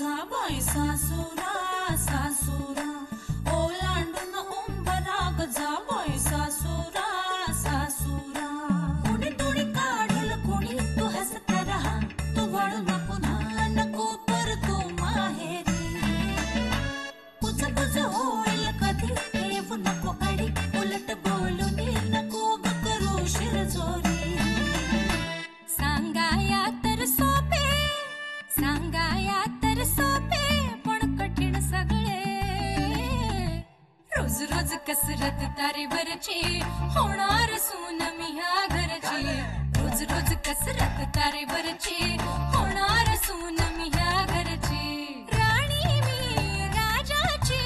जाबाई सासुरा सासुरा ओलांडून उंबराग जाबाई सासुरा सासुरा कोणी तोडी काढल कोणी तू हसत रहा तू वळून पुन्हा नको परतू माहेरी पुज पुज होईल कधी येऊ नको अडी उलट बोलून नको ग करू शिरजोरी सांगाया तर सोपे सांगाया तर सोपे पण कठीण सगळे रोज रोज कसरत तारेवरची होणार सून मी ह्या घरची रोज रोज कसरत तारेवरची होणार सून मी ह्या घरची राणी मी राजाची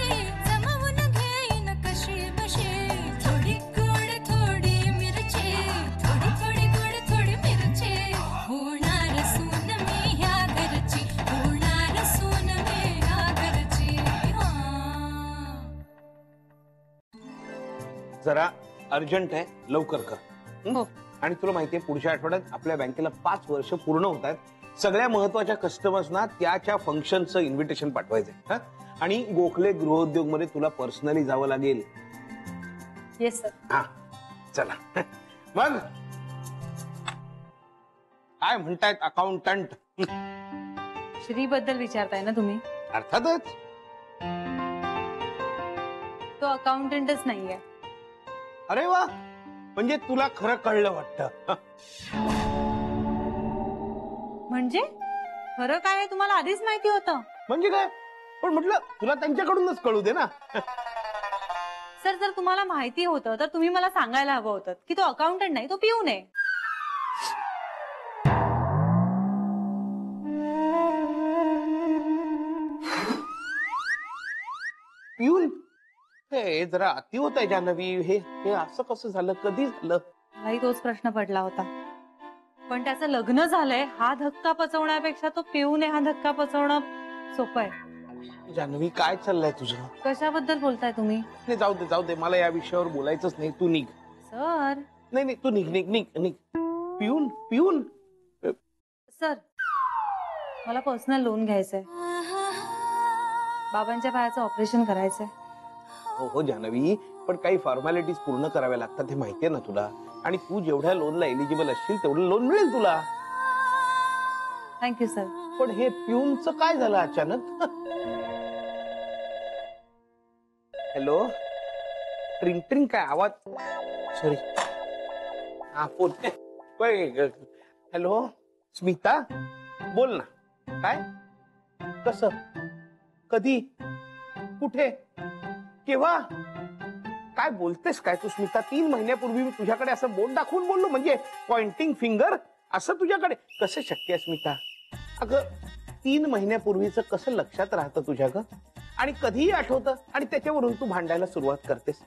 जमवून घेईन कशी बशी थोडी गोड थोडी मिरची थोडी थोडी गोड थोडी मिरची होणार सून मी ह्या घरची होणार सून मी ह्या घरची जरा अर्जंट आहे, लवकर कर. हो. आणि तुला माहितीये पुढच्या आठवड्यात आपल्या बँकेला 5 वर्ष पूर्ण होत आहेत. सगळ्या महत्वाच्या कस्टमर्सना त्याच्या फंक्शनचं इन्व्हिटेशन पाठवायचंय. आणि गोखले गृहोद्योग मध्ये तुला पर्सनली जावं लागेल. Yes sir. हा चला मग काय म्हणतायत अकाउंटंट? श्री बद्दल विचारताय ना तुम्ही? अर्थातच. तो अकाउंटंटच नाहीये. अरे वा, म्हणजे तुला खरं कळलं वाटतं. म्हणजे खरं काय आहे तुम्हाला आधीच माहिती होतं? म्हणजे काय, पण म्हटलं तुला त्यांच्याकडूनच कळू दे ना. सर जर तुम्हाला माहिती होतं तर तुम्ही मला सांगायला हवं होतं की तो अकाउंटंट नाही, तो पिऊन आहे. पिऊन? हे जरा अति होत आहे जान्हवी. हे असं कसं झालं, कधी झालं? मलाही तोच प्रश्न पडला होता. पण त्याचं लग्न झालंय हा धक्का पचवण्यापेक्षा तो पिऊन आहे हा धक्का पचवणं सोपं आहे. जान्हवी काय चाललंय तुझं? कशाबद्दल बोलताय तुम्ही? नाही जाऊ दे मला या विषयावर बोलायचंच नाही. तू निघ. सर. नाही तू निघ निघ निघ निघ. पिऊन पिऊन. सर मला पर्सनल लोन घ्यायचंय. बाबांच्या पायाचं ऑपरेशन करायचंय. हो जान्हवी, पण काही फॉर्मॅलिटीज पूर्ण कराव्या लागतात हे माहितीये ना तुला. आणि तू जेवढ्या लोनला एलिजिबल असशील तेवढं लोन मिळेल तुला. Thank you sir. पण हे पिऊनचं काय झालं अचानक? हॅलो, ट्रिंग ट्रिंग काय आवाज? सॉरी. हा फोन. हॅलो स्मिता, बोल ना. काय, कसं, कधी, कुठे, केव्हा? काय बोलतेस काय तू स्मिता? 3 महिन्यापूर्वी मी तुझ्याकडे असं बोट दाखवून बोललो, म्हणजे पॉइंटिंग फिंगर असं तुझ्याकडे कसं शक्य आहे स्मिता? अगं 3 महिन्यापूर्वीचं कसं लक्षात राहतं तुझ्या ग? आणि कधीही आठवतं आणि त्याच्यावरून तू भांडायला सुरुवात करतेस.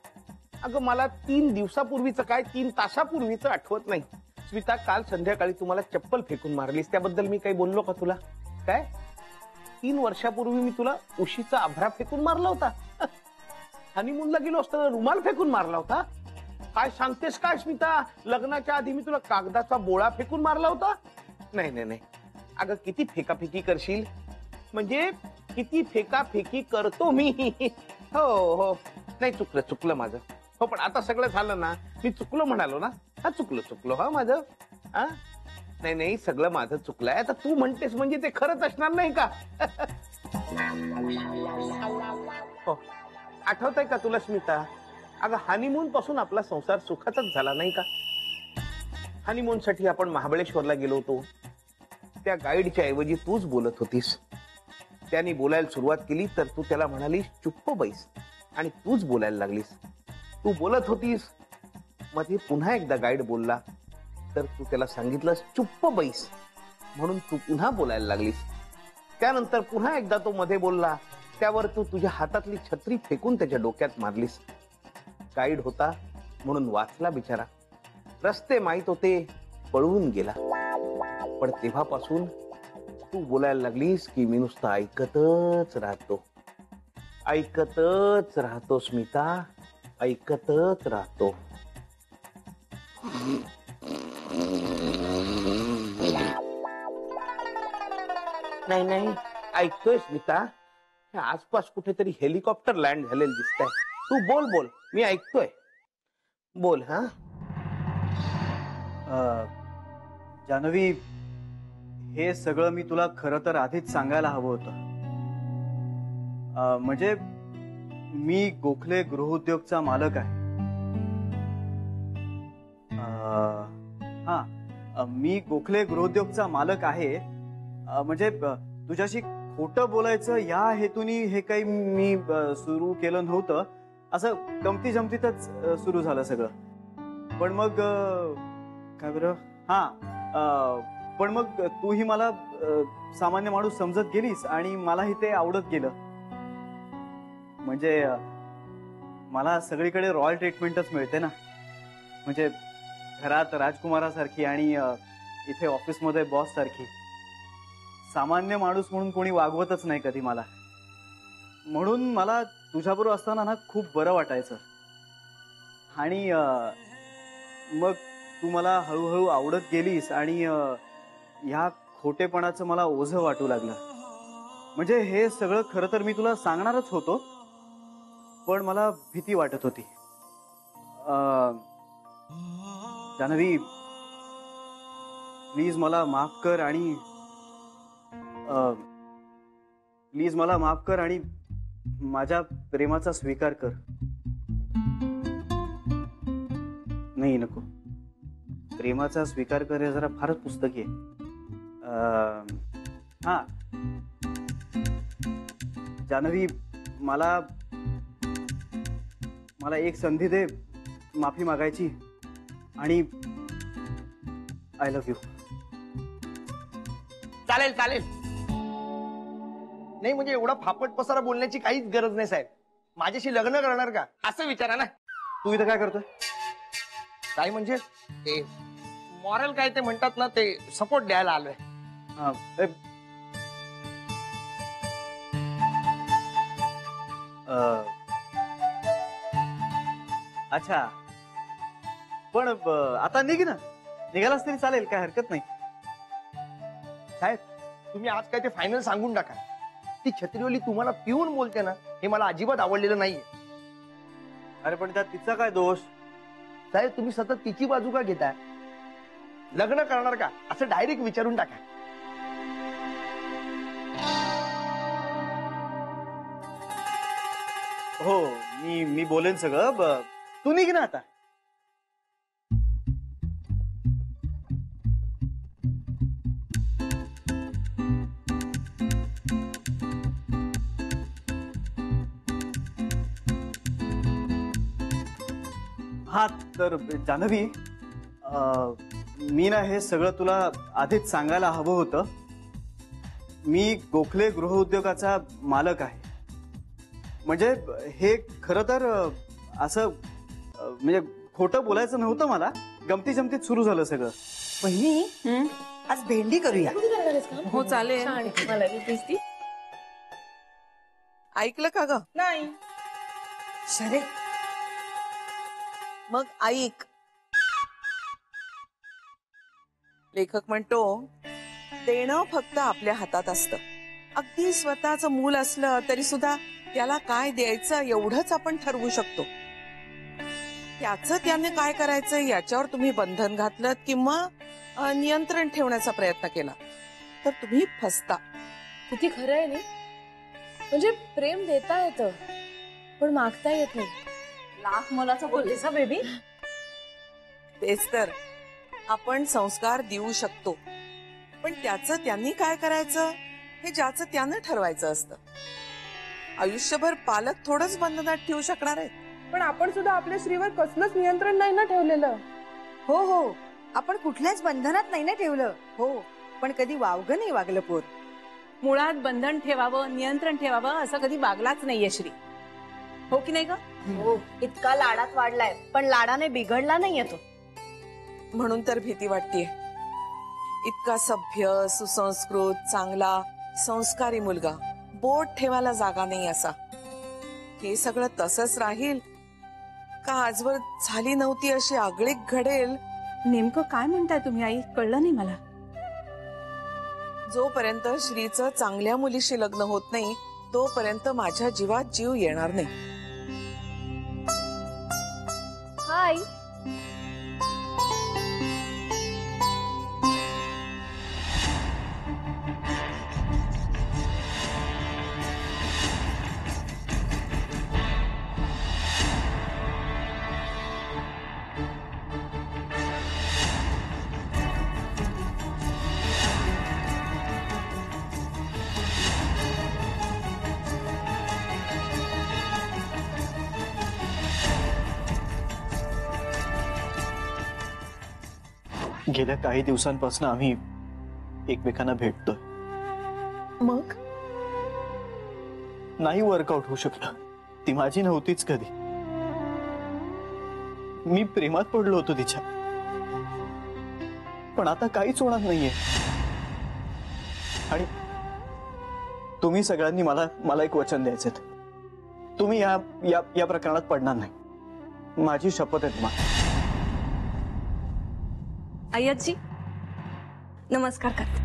अगं मला 3 दिवसापूर्वीचं काय 3 तासापूर्वीचं आठवत नाही. स्मिता, काल संध्याकाळी तुम्हाला चप्पल फेकून मारलीस त्याबद्दल मी काही बोललो का तुला? काय 3 वर्षापूर्वी मी तुला उशीचा आभरा फेकून मारला होता? हनीमूनला गेलो असताना रुमाल फेकून मारला होता? काय सांगतेस काय स्मिता? लग्नाच्या आधी मी तुला कागदाचा बोळा फेकून मारला होता? नाही. अगं किती फेकाफेकी करशील, म्हणजे किती फेकाफेकी करतो मी. हो नाही चुकलं माझं. हो पण आता सगळं झालं ना, मी चुकलो म्हणालो ना. हा चुकलो हा माझं. हा नाही सगळं माझं चुकलंय. आता तू म्हणतेस म्हणजे ते खरंच असणार नाही का? हो आठवतंय का तुला स्मिता? अगं हनीमून पासून आपला संसार सुखाचाच झाला नाही का? हनीमून साठी आपण महाबळेश्वरला गेलो होतो. त्या गाईडच्या ऐवजी तूच बोलत होतीस. त्याने बोलायला सुरुवात केली तर तू त्याला म्हणालीस चुप्प बैस, आणि तूच बोलायला लागलीस. तू बोलत होतीस, मध्ये पुन्हा एकदा गाईड बोलला तर तू त्याला सांगितलंस चुप्प बैस, म्हणून तू पुन्हा बोलायला लागलीस. त्यानंतर पुन्हा एकदा तो मध्ये बोलला, त्यावर तू तुझ्या हातातली छत्री फेकून त्याच्या डोक्यात मारलीस. गाईड होता म्हणून वाचला बिचारा. रस्ते माहित होते, पळून गेला. पण तेव्हापासून तू बोलायला लागलीस की मी नुसतं ऐकतच राहतो स्मिता, ऐकतच राहतो. नाही ऐकतोय स्मिता, हे आसपास कुठेतरी हेलिकॉप्टर लँड झालेलं दिसतंय. तू बोल बोल, मी ऐकतोय. बोल. हा जानवी, हे सगळं मी तुला खरं तर आधीच सांगायला हवं होतं. म्हणजे मी गोखले गृहोद्योगचा मालक आहे. मी गोखले गृहोद्योगचा मालक आहे. म्हणजे तुझ्याशी खोटं बोलायचं या हेतूनी हे काही मी सुरू केलं नव्हतं. असं गमती जमतीतच सुरू झालं सगळं. पण मग काय बरं, पण मग तूही मला सामान्य माणूस समजत गेलीस आणि मलाही ते आवडत गेलं. म्हणजे मला सगळीकडे रॉयल ट्रीटमेंटच मिळते ना. म्हणजे घरात राजकुमारासारखी आणि इथे ऑफिसमध्ये बॉस सारखी. सामान्य माणूस म्हणून कोणी वागवतच नाही कधी मला. म्हणून मला तुझ्याबरोबर असताना ना खूप बरं वाटायचं. आणि मग तू मला हळूहळू आवडत गेलीस आणि ह्या खोटेपणाचं मला ओझं वाटू लागलं. म्हणजे हे सगळं खरं तर मी तुला सांगणारच होतो, पण मला भीती वाटत होती. जानवी, प्लीज मला माफ कर आणि माझ्या प्रेमाचा स्वीकार कर. नाही, नको. प्रेमाचा स्वीकार कर हे जरा फारच पुस्तकी आहे. जानवी, मला एक संधी दे माफी मागायची. आणि आय लव्ह यू. चालेल चालेल. नाही म्हणजे एवढा फापट पसारा बोलण्याची काहीच गरज नाही साहेब. माझ्याशी लग्न करणार का असं विचारा ना. तू इथं काय करतोय? काय म्हणजे ते मॉरल काय ते म्हणतात ना, ते सपोर्ट द्यायला आलोय. अच्छा, पण आता निघ ना. निघालास तरी चालेल, काय हरकत नाही. साहेब तुम्ही आज काय ते फायनल सांगून टाका. ती छत्रीवाली तुम्हाला पिऊन बोलते ना, हे मला अजिबात आवडलेलं नाहीये. अरे पण त्यात तिचा काय दोष? साहेब तुम्ही सतत तिची बाजू का घेताय? लग्न करणार का असं डायरेक्ट विचारून टाका. हो, मी बोलेन सगळं. तू निघ ना आता. हा तर जानवी, मी ना हे सगळं तुला आधीच सांगायला हवं होतं. मी गोखले गृहउद्योगाचा मालक आहे. म्हणजे हे खरं तर असं म्हणजे खोटं बोलायचं नव्हतं मला. गमती जमतीत सुरू झालं सगळं. बहिणी, आज भेंडी करूया. हो चालेल. ऐकलं का ग? नाही. शरे, मग ऐक. लेखक म्हणतो, देणं फक्त आपल्या हातात असतं. अगदी स्वतःचं मूल असलं तरी सुद्धा त्याला काय द्यायचं एवढंच आपण ठरवू शकतो. त्याचं त्याने काय करायचं याच्यावर तुम्ही बंधन घातलं किंवा नियंत्रण ठेवण्याचा प्रयत्न केला तर तुम्ही फसता. किती खरं आहे नाही. म्हणजे प्रेम देता येतं पण मागता येत नाही. लाख मोलाचं बोललीस बेबी. तेच तर. आपण संस्कार देऊ शकतो पण त्याचं त्यांनी काय करायचं हे ज्याचं त्यानं ठरवायचं असतं. आयुष्यभर पालक थोडंच बंधनात ठेवू शकणार आहेत. पण आपण सुद्धा आपल्या स्त्रीवर कसलंच नियंत्रण नाही ना ठेवलेलं. हो हो, आपण कुठल्याच बंधनात नाही ना ठेवलं. हो, पण कधी वावगं नाही वागलं पोर. मुळात बंधन ठेवावं, नियंत्रण ठेवावं असं कधी वागलाच नाहीये श्री. हो की नाही ग? हो, इतका लाडात वाढलाय पण लाडाने बिघडला नाहीये तो. म्हणून तर भीती वाटतेय. इतका सभ्य, सुसंस्कृत, चांगला, संस्कारी मुलगा, बोट ठेवायला जागा नाही असा. हे सगळं तसंच राहील का आजवर झाली नव्हती अशी आगळीक घडेल? नेमकं काय म्हणताय तुम्ही आई? कळलं नाही मला. जोपर्यंत श्रीचं चांगल्या मुलीशी लग्न होत नाही तोपर्यंत माझ्या जीवात जीव येणार नाही. हाय. गेल्या काही दिवसांपासून आम्ही एकमेकांना भेटतोय. मग नाही वर्कआउट होऊ शकलं. ती माझी नव्हतीच कधी. मी प्रेमात पडलो होतो तिच्या. पण आता काहीच होणार नाहीये. आणि तुम्ही सगळ्यांनी मला एक वचन द्यायचं. तुम्ही या प्रकरणात पडणार नाही. माझी शपथ आहे तुम्हाला. अय्याजी नमस्कार करते.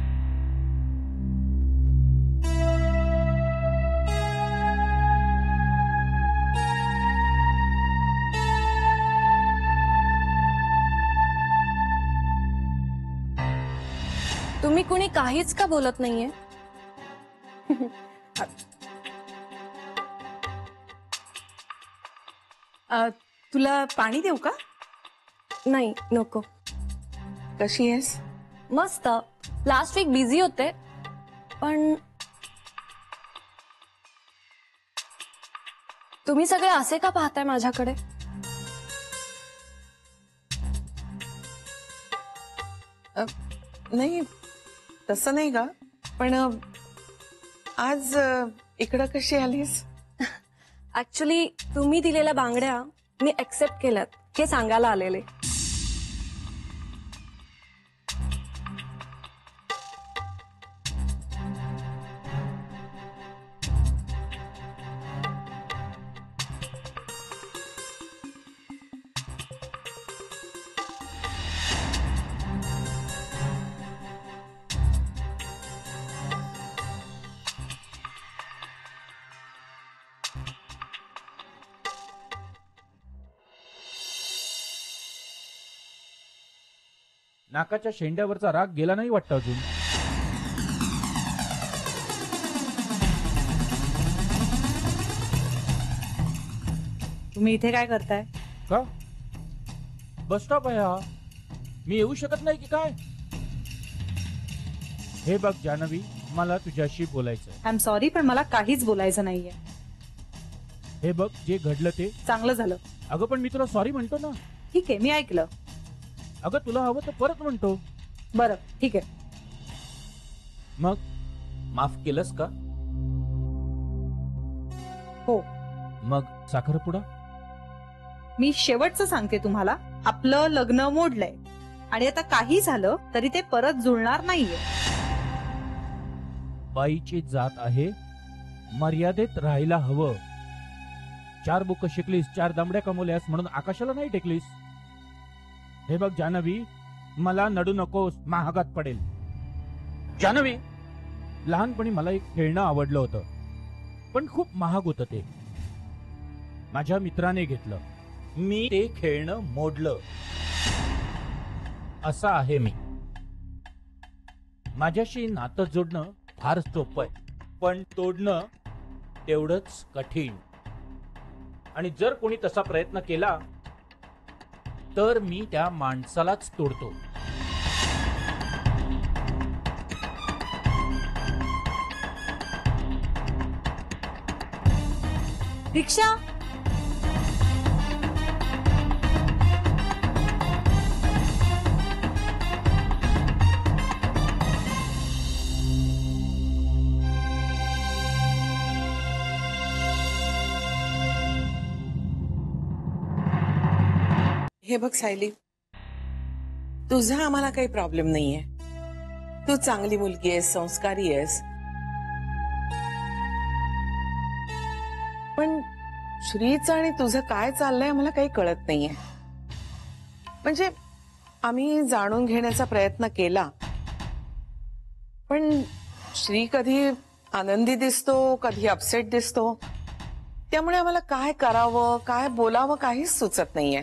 तुम्ही कुणी काहीच का बोलत नाहीये? तुला पाणी देऊ का? नाही नको. कशी आहेस? मस्त. लास्ट वीक बिझी होते पण तुम्ही सगळे असे का पाहताय माझ्याकडे? नाही तसं नाही का, पण आज इकडं कशी आलीस? ऍक्च्युली तुम्ही दिलेल्या बांगड्या मी एक्सेप्ट केल्यात हे सांगायला आलेले. नाकाच्या शेंड्यावरचा राग गेला नाही वाटतं अजून. तुम्ही इथे काय करताय? का? बस स्टॉप आहे हा. मी येऊ शकत नाही की काय? हे बघ जानवी, मला तुझ्याशी बोलायचंय. आय एम सॉरी पण मला काहीच बोलायचं नाहीये. हे बघ, जे घडलं ते चांगलं झालं. अगं पण मी तुला सॉरी म्हणतो ना. ठीक आहे, मी ऐकलं. अगं तुला हवं तर परत म्हणतो. बरं ठीक आहे. मग माफ केलंस का? हो. मग साखरपुडा? मी शेवटचं सांगते तुम्हाला, आपलं लग्न मोडलंय आणि आता काही झालं तरी ते परत जुळणार नाहीये. बाईची जात आहे, मर्यादेत राहायला हवं. 4 बुक शिकलीस, 4 दामड्या कमवल्यास म्हणून आकाशाला नाही टेकलीस. हे बघ जानवी, मला नडू नकोस, महागात पडेल. जानवी, लहानपणी मला एक खेळणं आवडलं होतं, पण खूप महाग होतं ते. माझ्या मित्राने घेतलं, मी ते खेळणं मोडलं. असा आहे मी. माझ्याशी नातं जोडणं फार सोपं आहे, पण तोडणं तेवढंच कठीण. आणि जर कोणी तसा प्रयत्न केला तर मी त्या माणसालाच तोडतो. रिक्षा. हे बघ सायली, तुझा आम्हाला काही प्रॉब्लेम नाहीये. तू चांगली मुलगी आहेस, संस्कारी आहेस. पण श्रीचं आणि तुझं काय चाललंय आम्हाला काही कळत नाहीये. म्हणजे आम्ही जाणून घेण्याचा प्रयत्न केला, पण श्री कधी आनंदी दिसतो, कधी अपसेट दिसतो. त्यामुळे आम्हाला काय करावं, काय बोलावं काहीच सुचत नाहीये.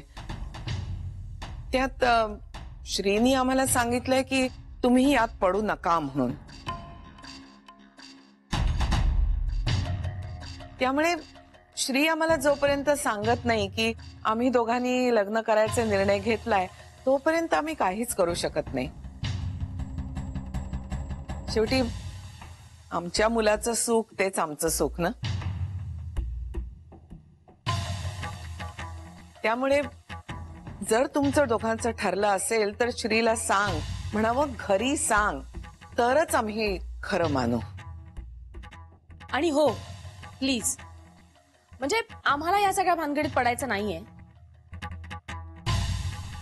त्यात श्रीनी आम्हाला सांगितलंय की तुम्ही यात पडू नका म्हणून. त्यामुळे श्री आम्हाला जोपर्यंत सांगत नाही की आम्ही दोघांनी लग्न करायचा निर्णय घेतलाय, तोपर्यंत आम्ही काहीच करू शकत नाही. शेवटी आमच्या मुलाचं सुख तेच आमचं सुख ना. त्यामुळे जर तुमचं दोघांचं ठरलं असेल तर श्रीला सांग, म्हणावं घरी सांग, तरच आम्ही खरं मानू. आणि हो प्लीज, म्हणजे आम्हाला या सगळ्या भानगडीत पडायचं नाहीये,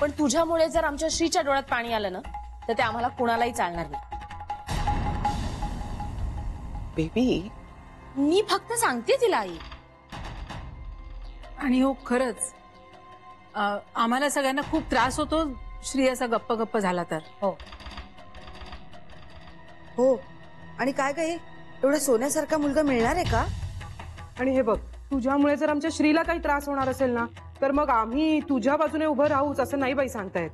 पण तुझ्यामुळे जर आमच्या श्रीच्या डोळ्यात पाणी आलं ना तर ते आम्हाला कुणालाही चालणार नाही. बेबी, मी फक्त सांगते तिला आई. आणि हो खरंच आम्हाला सगळ्यांना खूप त्रास होतो श्री असा गप्प गप्प झाला तर. हो हो, आणि काय काय एवढा सोन्यासारखा मुलगा मिळणार आहे का? आणि हे बघ, तुझ्यामुळे जर आमच्या श्रीला काही त्रास होणार असेल ना तर मग आम्ही तुझ्या बाजूने उभं राहूच असं नाही बाई सांगतायत.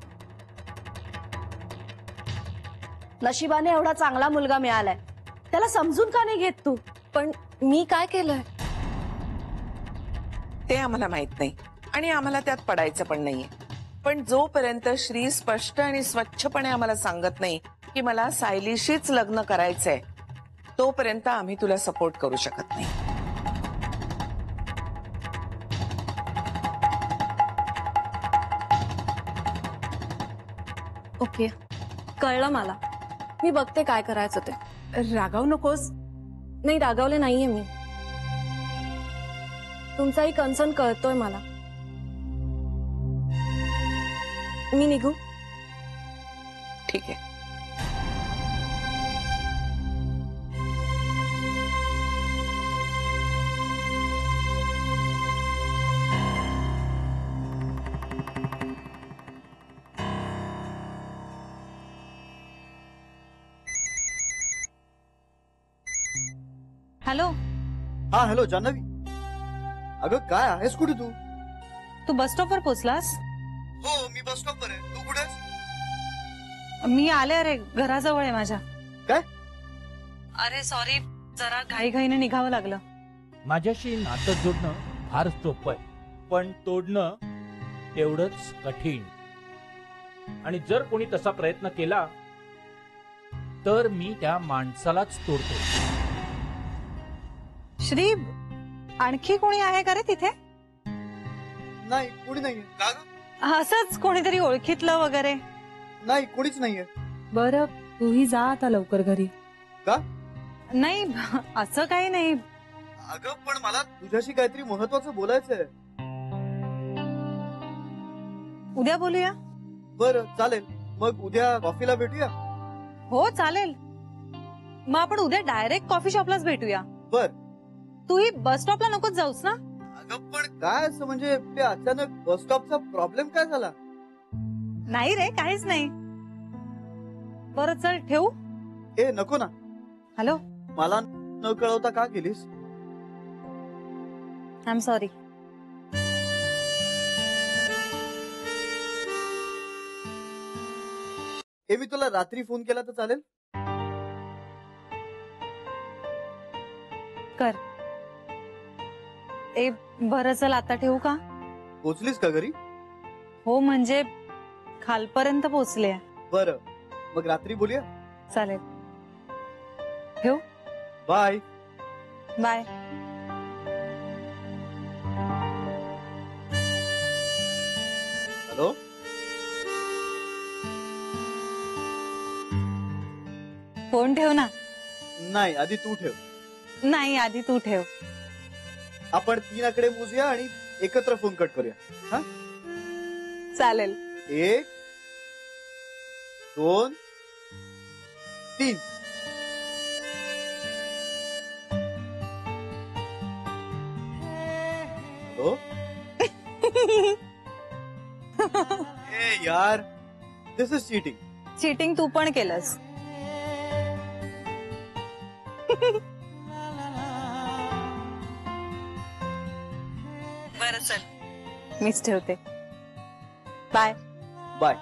नशिबाने एवढा चांगला मुलगा मिळालाय, त्याला समजून का नाही घेत तू? पण मी काय केलंय ते आम्हाला माहित नाही आणि आम्हाला त्यात पडायचं पण नाहीये. पण जोपर्यंत श्री स्पष्ट आणि स्वच्छपणे आम्हाला सांगत नाही की मला सायलीशीच लग्न करायचंय, तोपर्यंत आम्ही तुला सपोर्ट करू शकत नाही. ओके, कळलं मला. मी बघते काय करायचं ते. रागावू नकोस. नाही, रागावले नाहीये मी. तुमचाही कन्सर्न कळतोय मला. मी निघू? ठीक आहे. हॅलो. हा हॅलो जान्हवी. अगं काय आहेस कुठे तू? तू बस स्टॉपवर पोहोचलास? हो, मी बस स्टॉपवर आहे. तू कुठे आहेस? मी आले. अरे घराजवळ आहे माझ्या. काय? अरे सॉरी, जरा घाईघाईने निघावं लागलं. माझ्याशी नातं जोडणं फार सोपं आहे, पण तोडणं तेवढंच कठीण. आणि जर कोणी तसा प्रयत्न केला तर मी त्या माणसालाच तोडतो. श्री, आणखी कोणी आहे का रे तिथे? नाही, कोणी नाहीये. का गं? असंच कोणीतरी ओळखीतलं वगैरे? नाही, कोणीच नाहीये. बरं, तूही जा आता लवकर घरी. का? नाही, असं काही नाही. अगं पण मला तुझ्याशी काहीतरी महत्वाचं बोलायचंय. उद्या बोलूया. बरं चालेल, मग उद्या कॉफीला भेटूया. हो चालेल. मग आपण उद्या डायरेक्ट कॉफी शॉपलाच भेटूया. बर. तूही बस स्टॉपला नकोच जाऊस ना? अगं पण काय असं, म्हणजे ते अचानक बस स्टॉपचा प्रॉब्लेम काय झाला? नाही रे, काहीच नाही. बरं चल ठेवू? ए नको ना. हॅलो. मला न कळवता का गेलीस? I am sorry. मी तुला रात्री फोन केला तर चालेल? कर. ए बरं चल, आता ठेवू का? पोचलीस का घरी? हो, म्हणजे खालपर्यंत पोचले. बरं, मग रात्री बोलूया. चालेल. ठेवू? बाय. बाय. हॅलो. फोन ठेव ना. नाही, आधी तू ठेव. नाही, आधी तू ठेव. आपण 3 आकडे मोजूया आणि एकत्र फोन कट करूया. हा चालेल. 1 2 3. हॅलो. ए यार, दिस इज चीटिंग. चीटिंग तू पण केलंस. बरं चल मीच ठेवते बाय बाय.